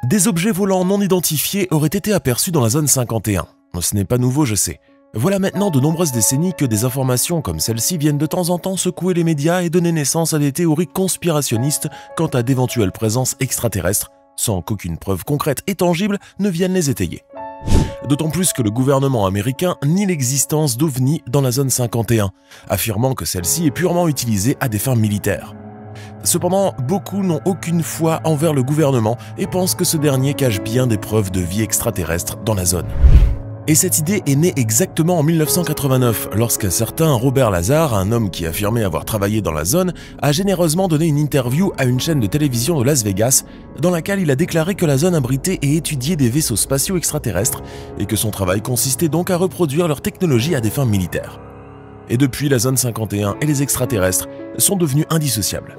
Des objets volants non identifiés auraient été aperçus dans la zone 51. Ce n'est pas nouveau, je sais. Voilà maintenant de nombreuses décennies que des informations comme celle-ci viennent de temps en temps secouer les médias et donner naissance à des théories conspirationnistes quant à d'éventuelles présences extraterrestres, sans qu'aucune preuve concrète et tangible ne vienne les étayer. D'autant plus que le gouvernement américain nie l'existence d'OVNI dans la zone 51, affirmant que celle-ci est purement utilisée à des fins militaires. Cependant, beaucoup n'ont aucune foi envers le gouvernement et pensent que ce dernier cache bien des preuves de vie extraterrestre dans la zone. Et cette idée est née exactement en 1989, lorsqu'un certain Robert Lazar, un homme qui affirmait avoir travaillé dans la zone, a généreusement donné une interview à une chaîne de télévision de Las Vegas, dans laquelle il a déclaré que la zone abritait et étudiait des vaisseaux spatiaux extraterrestres, et que son travail consistait donc à reproduire leur technologie à des fins militaires. Et depuis, la zone 51 et les extraterrestres sont devenus indissociables.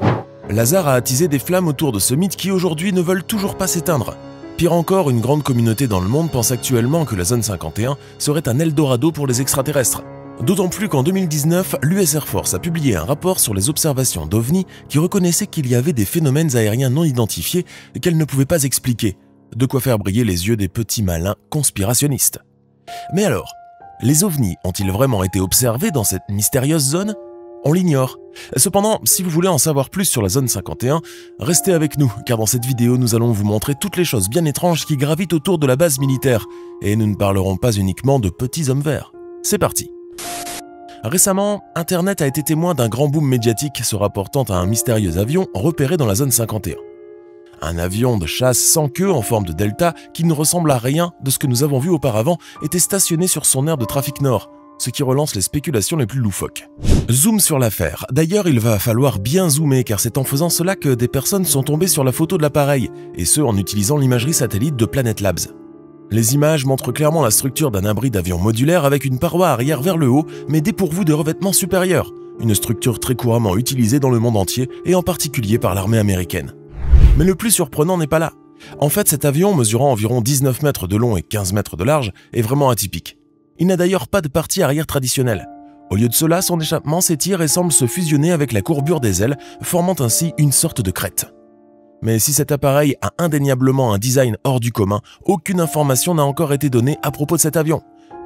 Lazar a attisé des flammes autour de ce mythe qui aujourd'hui ne veulent toujours pas s'éteindre. Pire encore, une grande communauté dans le monde pense actuellement que la zone 51 serait un Eldorado pour les extraterrestres. D'autant plus qu'en 2019, l'US Air Force a publié un rapport sur les observations d'OVNI qui reconnaissait qu'il y avait des phénomènes aériens non identifiés qu'elle ne pouvait pas expliquer. De quoi faire briller les yeux des petits malins conspirationnistes. Mais alors, les OVNI ont-ils vraiment été observés dans cette mystérieuse zone ? On l'ignore. Cependant, si vous voulez en savoir plus sur la zone 51, restez avec nous, car dans cette vidéo, nous allons vous montrer toutes les choses bien étranges qui gravitent autour de la base militaire, et nous ne parlerons pas uniquement de petits hommes verts. C'est parti. Récemment, Internet a été témoin d'un grand boom médiatique se rapportant à un mystérieux avion repéré dans la zone 51. Un avion de chasse sans queue en forme de delta qui ne ressemble à rien de ce que nous avons vu auparavant était stationné sur son aire de trafic nord, ce qui relance les spéculations les plus loufoques. Zoom sur l'affaire. D'ailleurs, il va falloir bien zoomer car c'est en faisant cela que des personnes sont tombées sur la photo de l'appareil, et ce en utilisant l'imagerie satellite de Planet Labs. Les images montrent clairement la structure d'un abri d'avion modulaire avec une paroi arrière vers le haut, mais dépourvue de revêtement supérieur, une structure très couramment utilisée dans le monde entier et en particulier par l'armée américaine. Mais le plus surprenant n'est pas là. En fait, cet avion, mesurant environ 19 mètres de long et 15 mètres de large, est vraiment atypique. Il n'a d'ailleurs pas de partie arrière traditionnelle. Au lieu de cela, son échappement s'étire et semble se fusionner avec la courbure des ailes, formant ainsi une sorte de crête. Mais si cet appareil a indéniablement un design hors du commun, aucune information n'a encore été donnée à propos de cet avion.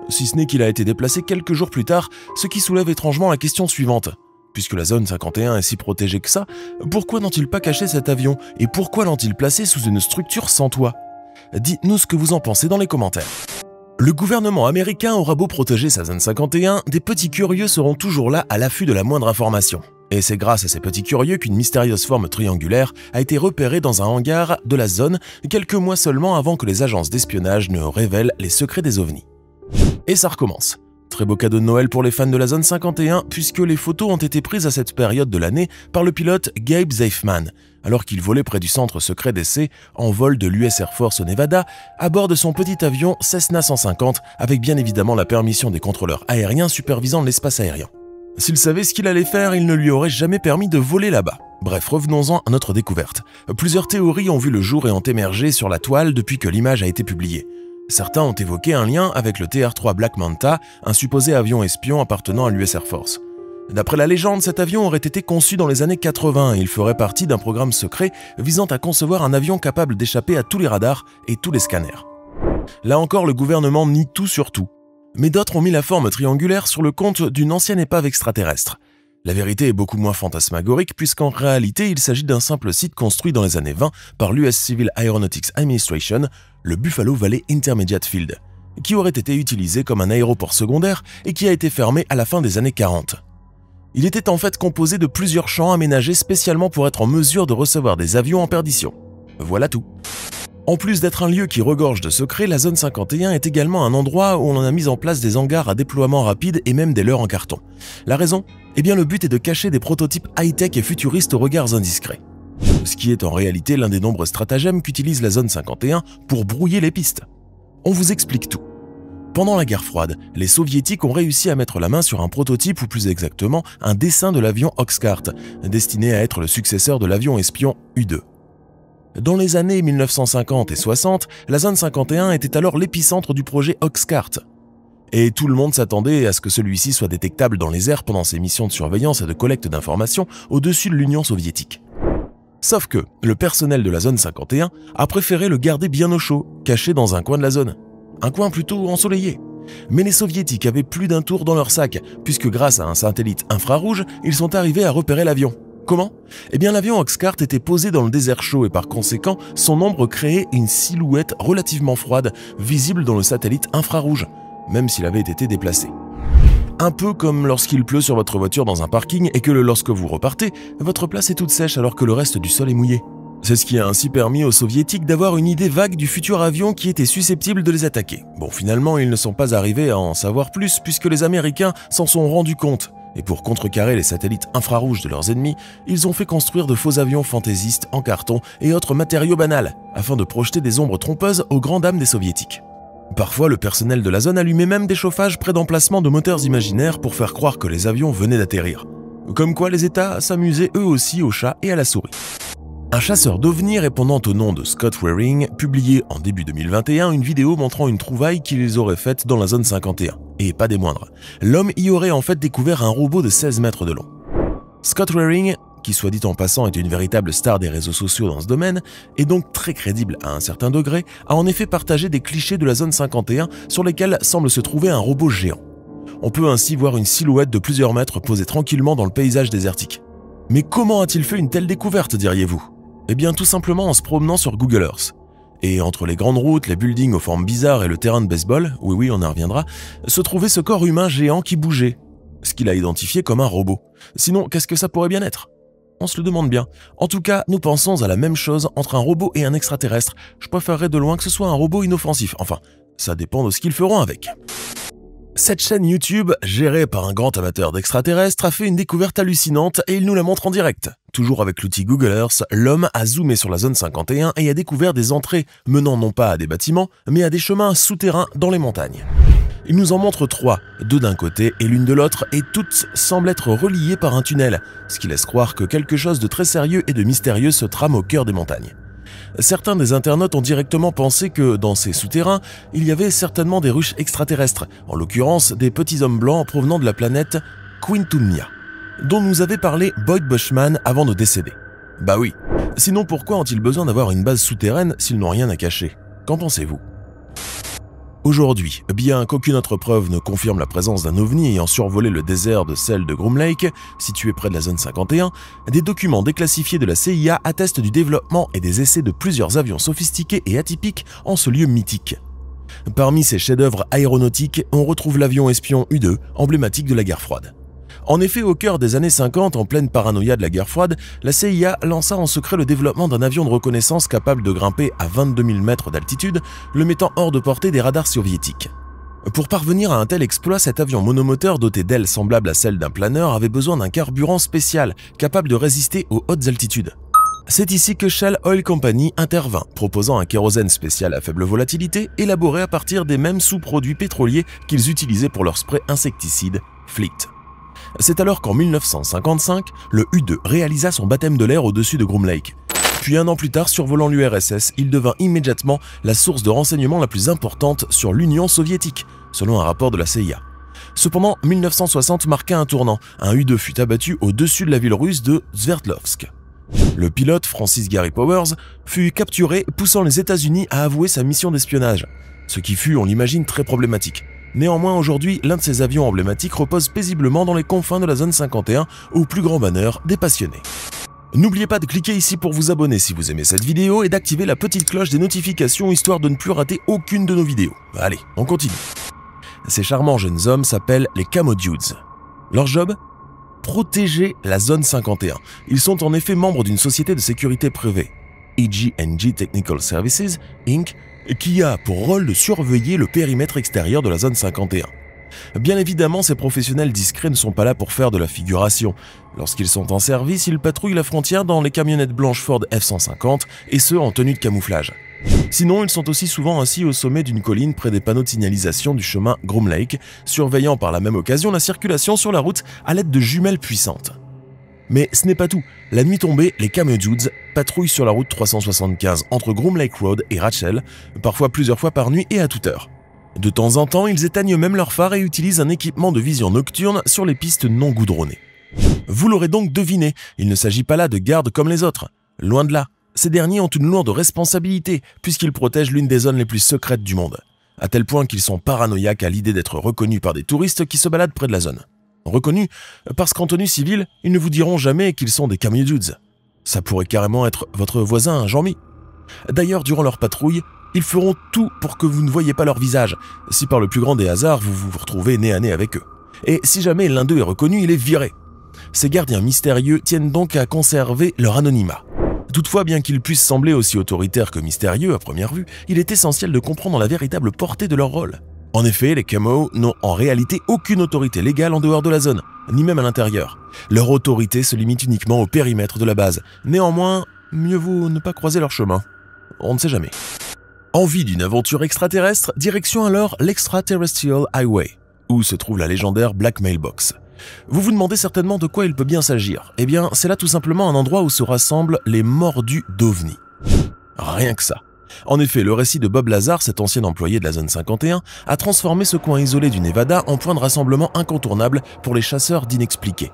Si ce n'est qu'il a été déplacé quelques jours plus tard, ce qui soulève étrangement la question suivante. Puisque la zone 51 est si protégée que ça, pourquoi n'ont-ils pas caché cet avion et pourquoi l'ont-ils placé sous une structure sans toit? Dites-nous ce que vous en pensez dans les commentaires. Le gouvernement américain aura beau protéger sa zone 51, des petits curieux seront toujours là à l'affût de la moindre information. Et c'est grâce à ces petits curieux qu'une mystérieuse forme triangulaire a été repérée dans un hangar de la zone quelques mois seulement avant que les agences d'espionnage ne révèlent les secrets des ovnis. Et ça recommence. Très beau cadeau de Noël pour les fans de la zone 51 puisque les photos ont été prises à cette période de l'année par le pilote Gabe Zeifman, alors qu'il volait près du centre secret d'essai en vol de l'US Air Force au Nevada à bord de son petit avion Cessna 150 avec bien évidemment la permission des contrôleurs aériens supervisant l'espace aérien. S'il savait ce qu'il allait faire, il ne lui aurait jamais permis de voler là-bas. Bref, revenons-en à notre découverte. Plusieurs théories ont vu le jour et ont émergé sur la toile depuis que l'image a été publiée. Certains ont évoqué un lien avec le TR-3 Black Manta, un supposé avion espion appartenant à l'US Air Force. D'après la légende, cet avion aurait été conçu dans les années 80 et il ferait partie d'un programme secret visant à concevoir un avion capable d'échapper à tous les radars et tous les scanners. Là encore, le gouvernement nie tout sur tout. Mais d'autres ont mis la forme triangulaire sur le compte d'une ancienne épave extraterrestre. La vérité est beaucoup moins fantasmagorique puisqu'en réalité, il s'agit d'un simple site construit dans les années 20 par l'US Civil Aeronautics Administration, le Buffalo Valley Intermediate Field, qui aurait été utilisé comme un aéroport secondaire et qui a été fermé à la fin des années 40. Il était en fait composé de plusieurs champs aménagés spécialement pour être en mesure de recevoir des avions en perdition. Voilà tout. En plus d'être un lieu qui regorge de secrets, la zone 51 est également un endroit où on a mis en place des hangars à déploiement rapide et même des leurres en carton. La raison ? Eh bien le but est de cacher des prototypes high-tech et futuristes aux regards indiscrets. Ce qui est en réalité l'un des nombreux stratagèmes qu'utilise la zone 51 pour brouiller les pistes. On vous explique tout. Pendant la guerre froide, les soviétiques ont réussi à mettre la main sur un prototype ou plus exactement un dessin de l'avion Oxcart, destiné à être le successeur de l'avion espion U-2. Dans les années 1950 et 60, la zone 51 était alors l'épicentre du projet Oxcart. Et tout le monde s'attendait à ce que celui-ci soit détectable dans les airs pendant ses missions de surveillance et de collecte d'informations au-dessus de l'Union soviétique. Sauf que le personnel de la zone 51 a préféré le garder bien au chaud, caché dans un coin de la zone. Un coin plutôt ensoleillé. Mais les soviétiques avaient plus d'un tour dans leur sac, puisque grâce à un satellite infrarouge, ils sont arrivés à repérer l'avion. Comment? Eh bien l'avion Oxcart était posé dans le désert chaud et par conséquent, son ombre créait une silhouette relativement froide, visible dans le satellite infrarouge, même s'il avait été déplacé. Un peu comme lorsqu'il pleut sur votre voiture dans un parking et que lorsque vous repartez, votre place est toute sèche alors que le reste du sol est mouillé. C'est ce qui a ainsi permis aux soviétiques d'avoir une idée vague du futur avion qui était susceptible de les attaquer. Bon, finalement, ils ne sont pas arrivés à en savoir plus puisque les Américains s'en sont rendus compte. Et pour contrecarrer les satellites infrarouges de leurs ennemis, ils ont fait construire de faux avions fantaisistes en carton et autres matériaux banals, afin de projeter des ombres trompeuses aux grandes dames des soviétiques. Parfois, le personnel de la zone allumait même des chauffages près d'emplacements de moteurs imaginaires pour faire croire que les avions venaient d'atterrir. Comme quoi les États s'amusaient eux aussi au chat et à la souris. Un chasseur d'ovnis répondant au nom de Scott Waring publiait en début 2021 une vidéo montrant une trouvaille qu'ils auraient faite dans la zone 51. Et pas des moindres. L'homme y aurait en fait découvert un robot de 16 mètres de long. Scott Waring, qui soit dit en passant est une véritable star des réseaux sociaux dans ce domaine, et donc très crédible à un certain degré, a en effet partagé des clichés de la zone 51 sur lesquels semble se trouver un robot géant. On peut ainsi voir une silhouette de plusieurs mètres posée tranquillement dans le paysage désertique. Mais comment a-t-il fait une telle découverte, diriez-vous? Eh bien tout simplement en se promenant sur Google Earth. Et entre les grandes routes, les buildings aux formes bizarres et le terrain de baseball, oui on y reviendra, se trouvait ce corps humain géant qui bougeait, ce qu'il a identifié comme un robot. Sinon, qu'est-ce que ça pourrait bien être? On se le demande bien. En tout cas, nous pensons à la même chose entre un robot et un extraterrestre. Je préférerais de loin que ce soit un robot inoffensif. Enfin, ça dépend de ce qu'ils feront avec. Cette chaîne YouTube, gérée par un grand amateur d'extraterrestres, a fait une découverte hallucinante et il nous la montre en direct. Toujours avec l'outil Google Earth, l'homme a zoomé sur la zone 51 et a découvert des entrées menant non pas à des bâtiments, mais à des chemins souterrains dans les montagnes. Il nous en montre 3, 2 d'un côté et l'une de l'autre, et toutes semblent être reliées par un tunnel, ce qui laisse croire que quelque chose de très sérieux et de mystérieux se trame au cœur des montagnes. Certains des internautes ont directement pensé que, dans ces souterrains, il y avait certainement des ruches extraterrestres, en l'occurrence des petits hommes blancs provenant de la planète Quintunia, dont nous avait parlé Boyd Bushman avant de décéder. Bah oui, sinon pourquoi ont-ils besoin d'avoir une base souterraine s'ils n'ont rien à cacher? Qu'en pensez-vous? Aujourd'hui, bien qu'aucune autre preuve ne confirme la présence d'un ovni ayant survolé le désert de sel de Groom Lake, situé près de la zone 51, des documents déclassifiés de la CIA attestent du développement et des essais de plusieurs avions sophistiqués et atypiques en ce lieu mythique. Parmi ces chefs-d'œuvre aéronautiques, on retrouve l'avion espion U-2, emblématique de la guerre froide. En effet, au cœur des années 50, en pleine paranoïa de la guerre froide, la CIA lança en secret le développement d'un avion de reconnaissance capable de grimper à 22 000 mètres d'altitude, le mettant hors de portée des radars soviétiques. Pour parvenir à un tel exploit, cet avion monomoteur doté d'ailes semblables à celles d'un planeur avait besoin d'un carburant spécial, capable de résister aux hautes altitudes. C'est ici que Shell Oil Company intervint, proposant un kérosène spécial à faible volatilité, élaboré à partir des mêmes sous-produits pétroliers qu'ils utilisaient pour leur spray insecticide Fleet. C'est alors qu'en 1955, le U-2 réalisa son baptême de l'air au-dessus de Groom Lake. Puis un an plus tard, survolant l'URSS, il devint immédiatement la source de renseignements la plus importante sur l'Union soviétique, selon un rapport de la CIA. Cependant, 1960 marqua un tournant. Un U-2 fut abattu au-dessus de la ville russe de Sverdlovsk. Le pilote, Francis Gary Powers, fut capturé, poussant les États-Unis à avouer sa mission d'espionnage, ce qui fut, on l'imagine, très problématique. Néanmoins, aujourd'hui, l'un de ces avions emblématiques repose paisiblement dans les confins de la zone 51, au plus grand bonheur des passionnés. N'oubliez pas de cliquer ici pour vous abonner si vous aimez cette vidéo et d'activer la petite cloche des notifications histoire de ne plus rater aucune de nos vidéos. Allez, on continue. Ces charmants jeunes hommes s'appellent les Camo Dudes. Leur job? Protéger la zone 51. Ils sont en effet membres d'une société de sécurité privée, EG&G Technical Services, Inc., qui a pour rôle de surveiller le périmètre extérieur de la zone 51. Bien évidemment, ces professionnels discrets ne sont pas là pour faire de la figuration. Lorsqu'ils sont en service, ils patrouillent la frontière dans les camionnettes blanches Ford F-150 et ce en tenue de camouflage. Sinon, ils sont aussi souvent assis au sommet d'une colline près des panneaux de signalisation du chemin Groom Lake, surveillant par la même occasion la circulation sur la route à l'aide de jumelles puissantes. Mais ce n'est pas tout. La nuit tombée, les Camo Dudes patrouillent sur la route 375 entre Groom Lake Road et Rachel, parfois plusieurs fois par nuit et à toute heure. De temps en temps, ils éteignent même leurs phares et utilisent un équipement de vision nocturne sur les pistes non goudronnées. Vous l'aurez donc deviné, il ne s'agit pas là de gardes comme les autres. Loin de là, ces derniers ont une lourde responsabilité puisqu'ils protègent l'une des zones les plus secrètes du monde, à tel point qu'ils sont paranoïaques à l'idée d'être reconnus par des touristes qui se baladent près de la zone. Reconnus parce qu'en tenue civile, ils ne vous diront jamais qu'ils sont des Cameo Dudes. Ça pourrait carrément être votre voisin, Jean-Mi. D'ailleurs, durant leur patrouille, ils feront tout pour que vous ne voyiez pas leur visage, si par le plus grand des hasards vous vous retrouvez nez à nez avec eux. Et si jamais l'un d'eux est reconnu, il est viré. Ces gardiens mystérieux tiennent donc à conserver leur anonymat. Toutefois, bien qu'ils puissent sembler aussi autoritaires que mystérieux à première vue, il est essentiel de comprendre la véritable portée de leur rôle. En effet, les Camo n'ont en réalité aucune autorité légale en dehors de la zone, ni même à l'intérieur. Leur autorité se limite uniquement au périmètre de la base. Néanmoins, mieux vaut ne pas croiser leur chemin. On ne sait jamais. Envie d'une aventure extraterrestre, direction alors l'Extraterrestrial Highway, où se trouve la légendaire Black Mailbox. Vous vous demandez certainement de quoi il peut bien s'agir. Eh bien, c'est là tout simplement un endroit où se rassemblent les mordus d'OVNI. Rien que ça. En effet, le récit de Bob Lazar, cet ancien employé de la zone 51, a transformé ce coin isolé du Nevada en point de rassemblement incontournable pour les chasseurs d'inexpliqués.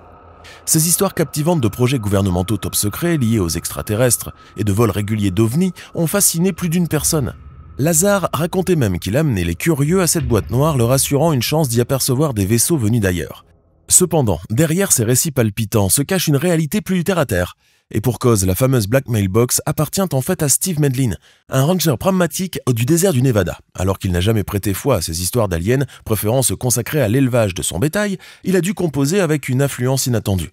Ces histoires captivantes de projets gouvernementaux top secrets liés aux extraterrestres et de vols réguliers d'OVNI ont fasciné plus d'une personne. Lazar racontait même qu'il amenait les curieux à cette boîte noire, leur assurant une chance d'y apercevoir des vaisseaux venus d'ailleurs. Cependant, derrière ces récits palpitants se cache une réalité plus terre-à-terre. Et pour cause, la fameuse Black Mailbox appartient en fait à Steve Medlin, un ranger pragmatique du désert du Nevada. Alors qu'il n'a jamais prêté foi à ces histoires d'aliens, préférant se consacrer à l'élevage de son bétail, il a dû composer avec une affluence inattendue.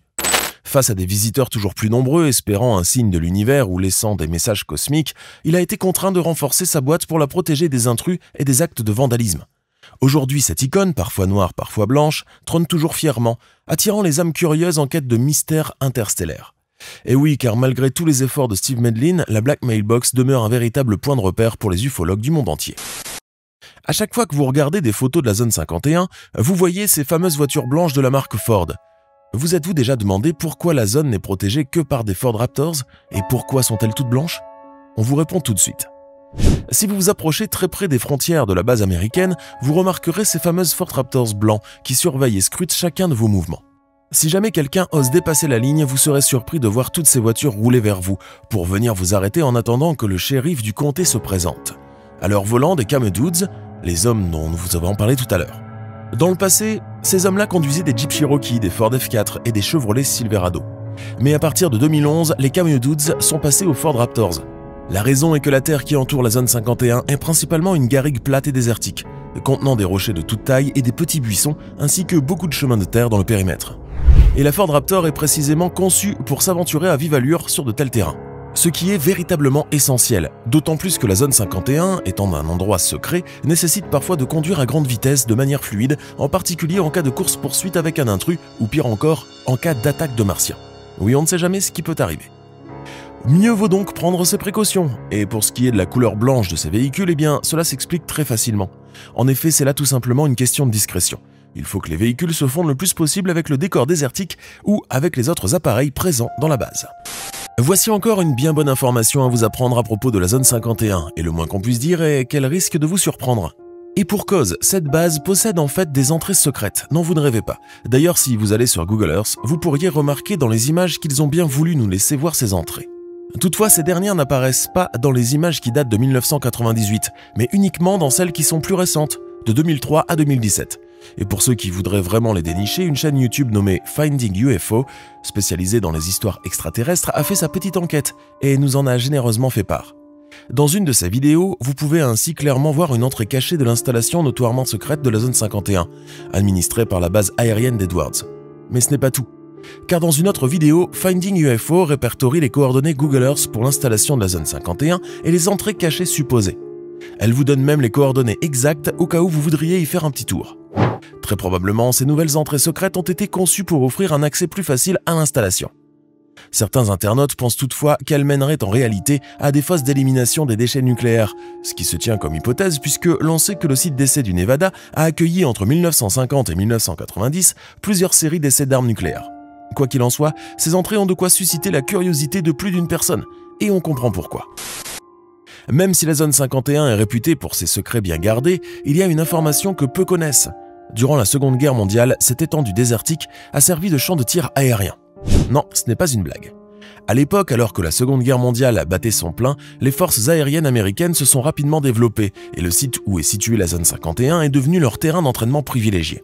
Face à des visiteurs toujours plus nombreux, espérant un signe de l'univers ou laissant des messages cosmiques, il a été contraint de renforcer sa boîte pour la protéger des intrus et des actes de vandalisme. Aujourd'hui, cette icône, parfois noire, parfois blanche, trône toujours fièrement, attirant les âmes curieuses en quête de mystères interstellaires. Et oui, car malgré tous les efforts de Steve Medlin, la Black Mailbox demeure un véritable point de repère pour les ufologues du monde entier. À chaque fois que vous regardez des photos de la zone 51, vous voyez ces fameuses voitures blanches de la marque Ford. Vous êtes-vous déjà demandé pourquoi la zone n'est protégée que par des Ford Raptors et pourquoi sont-elles toutes blanches? On vous répond tout de suite. Si vous vous approchez très près des frontières de la base américaine, vous remarquerez ces fameuses Ford Raptors blancs qui surveillent et scrutent chacun de vos mouvements. Si jamais quelqu'un ose dépasser la ligne, vous serez surpris de voir toutes ces voitures rouler vers vous pour venir vous arrêter en attendant que le shérif du comté se présente. À leur volant, des Cameo Dudes, les hommes dont nous vous avons parlé tout à l'heure. Dans le passé, ces hommes-là conduisaient des Jeep Cherokee, des Ford F4 et des Chevrolet Silverado. Mais à partir de 2011, les Cameo Dudes sont passés aux Ford Raptors. La raison est que la terre qui entoure la zone 51 est principalement une garrigue plate et désertique, contenant des rochers de toute taille et des petits buissons, ainsi que beaucoup de chemins de terre dans le périmètre. Et la Ford Raptor est précisément conçue pour s'aventurer à vive allure sur de tels terrains. Ce qui est véritablement essentiel, d'autant plus que la zone 51, étant un endroit secret, nécessite parfois de conduire à grande vitesse de manière fluide, en particulier en cas de course-poursuite avec un intrus, ou pire encore, en cas d'attaque de martiens. Oui, on ne sait jamais ce qui peut arriver. Mieux vaut donc prendre ses précautions, et pour ce qui est de la couleur blanche de ces véhicules, eh bien, cela s'explique très facilement. En effet, c'est là tout simplement une question de discrétion. Il faut que les véhicules se fondent le plus possible avec le décor désertique ou avec les autres appareils présents dans la base. Voici encore une bien bonne information à vous apprendre à propos de la zone 51, et le moins qu'on puisse dire est qu'elle risque de vous surprendre. Et pour cause, cette base possède en fait des entrées secrètes, non vous ne rêvez pas. D'ailleurs, si vous allez sur Google Earth, vous pourriez remarquer dans les images qu'ils ont bien voulu nous laisser voir ces entrées. Toutefois, ces dernières n'apparaissent pas dans les images qui datent de 1998, mais uniquement dans celles qui sont plus récentes, de 2003 à 2017. Et pour ceux qui voudraient vraiment les dénicher, une chaîne YouTube nommée Finding UFO, spécialisée dans les histoires extraterrestres, a fait sa petite enquête et nous en a généreusement fait part. Dans une de ses vidéos, vous pouvez ainsi clairement voir une entrée cachée de l'installation notoirement secrète de la zone 51, administrée par la base aérienne d'Edwards. Mais ce n'est pas tout. Car dans une autre vidéo, Finding UFO répertorie les coordonnées Google Earth pour l'installation de la zone 51 et les entrées cachées supposées. Elle vous donne même les coordonnées exactes au cas où vous voudriez y faire un petit tour. Très probablement, ces nouvelles entrées secrètes ont été conçues pour offrir un accès plus facile à l'installation. Certains internautes pensent toutefois qu'elles mèneraient en réalité à des fosses d'élimination des déchets nucléaires, ce qui se tient comme hypothèse puisque l'on sait que le site d'essai du Nevada a accueilli entre 1950 et 1990 plusieurs séries d'essais d'armes nucléaires. Quoi qu'il en soit, ces entrées ont de quoi susciter la curiosité de plus d'une personne, et on comprend pourquoi. Même si la zone 51 est réputée pour ses secrets bien gardés, il y a une information que peu connaissent. Durant la Seconde Guerre mondiale, cette étendue désertique a servi de champ de tir aérien. Non, ce n'est pas une blague. À l'époque, alors que la Seconde Guerre mondiale battait son plein, les forces aériennes américaines se sont rapidement développées et le site où est située la zone 51 est devenu leur terrain d'entraînement privilégié.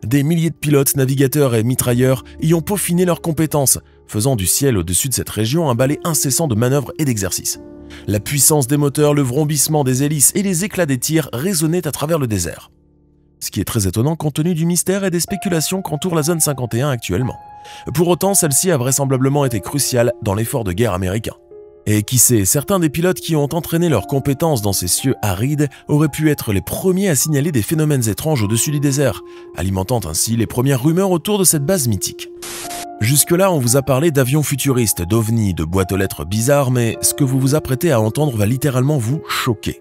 Des milliers de pilotes, navigateurs et mitrailleurs y ont peaufiné leurs compétences, faisant du ciel au-dessus de cette région un balai incessant de manœuvres et d'exercices. La puissance des moteurs, le vrombissement des hélices et les éclats des tirs résonnaient à travers le désert. Ce qui est très étonnant compte tenu du mystère et des spéculations qu'entoure la zone 51 actuellement. Pour autant, celle-ci a vraisemblablement été cruciale dans l'effort de guerre américain. Et qui sait, certains des pilotes qui ont entraîné leurs compétences dans ces cieux arides auraient pu être les premiers à signaler des phénomènes étranges au-dessus du désert, alimentant ainsi les premières rumeurs autour de cette base mythique. Jusque-là, on vous a parlé d'avions futuristes, d'ovnis, de boîtes aux lettres bizarres, mais ce que vous vous apprêtez à entendre va littéralement vous choquer.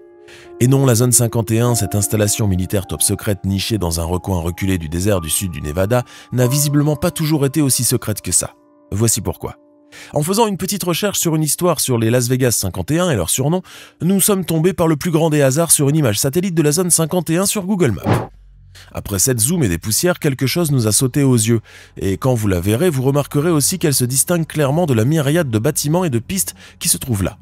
Et non, la zone 51, cette installation militaire top secrète nichée dans un recoin reculé du désert du sud du Nevada, n'a visiblement pas toujours été aussi secrète que ça. Voici pourquoi. En faisant une petite recherche sur une histoire sur les Las Vegas 51 et leur surnom, nous sommes tombés par le plus grand des hasards sur une image satellite de la zone 51 sur Google Maps. Après 7 zooms et des poussières, quelque chose nous a sauté aux yeux, et quand vous la verrez, vous remarquerez aussi qu'elle se distingue clairement de la myriade de bâtiments et de pistes qui se trouvent là.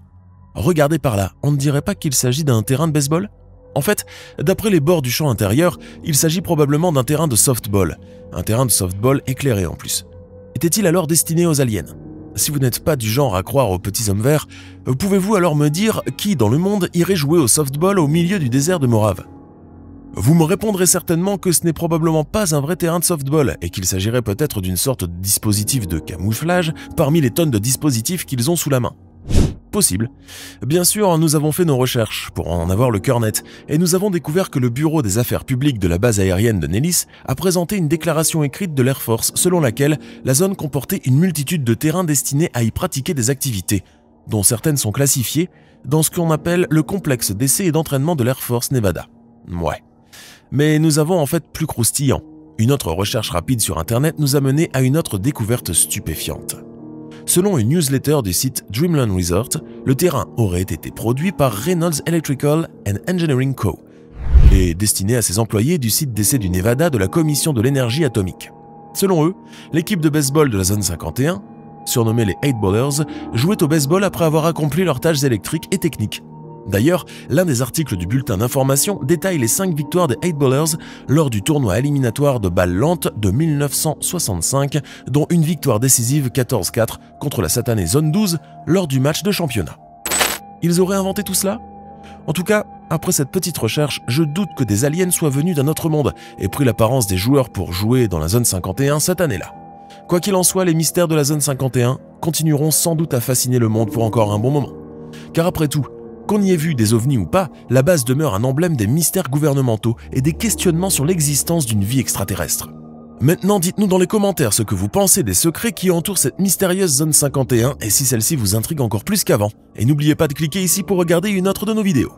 Regardez par là, on ne dirait pas qu'il s'agit d'un terrain de baseball ? En fait, d'après les bords du champ intérieur, il s'agit probablement d'un terrain de softball, un terrain de softball éclairé en plus. Était-il alors destiné aux aliens ? Si vous n'êtes pas du genre à croire aux petits hommes verts, pouvez-vous alors me dire qui dans le monde irait jouer au softball au milieu du désert de Morave ? Vous me répondrez certainement que ce n'est probablement pas un vrai terrain de softball et qu'il s'agirait peut-être d'une sorte de dispositif de camouflage parmi les tonnes de dispositifs qu'ils ont sous la main. Possible. Bien sûr, nous avons fait nos recherches pour en avoir le cœur net et nous avons découvert que le bureau des affaires publiques de la base aérienne de Nellis a présenté une déclaration écrite de l'Air Force selon laquelle la zone comportait une multitude de terrains destinés à y pratiquer des activités, dont certaines sont classifiées dans ce qu'on appelle le complexe d'essai et d'entraînement de l'Air Force Nevada. Ouais. Mais nous avons en fait plus croustillant. Une autre recherche rapide sur Internet nous a mené à une autre découverte stupéfiante. Selon une newsletter du site Dreamland Resort, le terrain aurait été produit par Reynolds Electrical and Engineering Co. et destiné à ses employés du site d'essai du Nevada de la Commission de l'énergie atomique. Selon eux, l'équipe de baseball de la zone 51, surnommée les 8-Ballers, jouait au baseball après avoir accompli leurs tâches électriques et techniques. D'ailleurs, l'un des articles du bulletin d'information détaille les 5 victoires des 8-Ballers lors du tournoi éliminatoire de balles lentes de 1965, dont une victoire décisive 14-4 contre la satanée Zone 12 lors du match de championnat. Ils auraient inventé tout cela ? En tout cas, après cette petite recherche, je doute que des aliens soient venus d'un autre monde et pris l'apparence des joueurs pour jouer dans la zone 51 cette année-là. Quoi qu'il en soit, les mystères de la zone 51 continueront sans doute à fasciner le monde pour encore un bon moment. Car après tout, qu'on y ait vu des ovnis ou pas, la base demeure un emblème des mystères gouvernementaux et des questionnements sur l'existence d'une vie extraterrestre. Maintenant, dites-nous dans les commentaires ce que vous pensez des secrets qui entourent cette mystérieuse zone 51 et si celle-ci vous intrigue encore plus qu'avant. Et n'oubliez pas de cliquer ici pour regarder une autre de nos vidéos.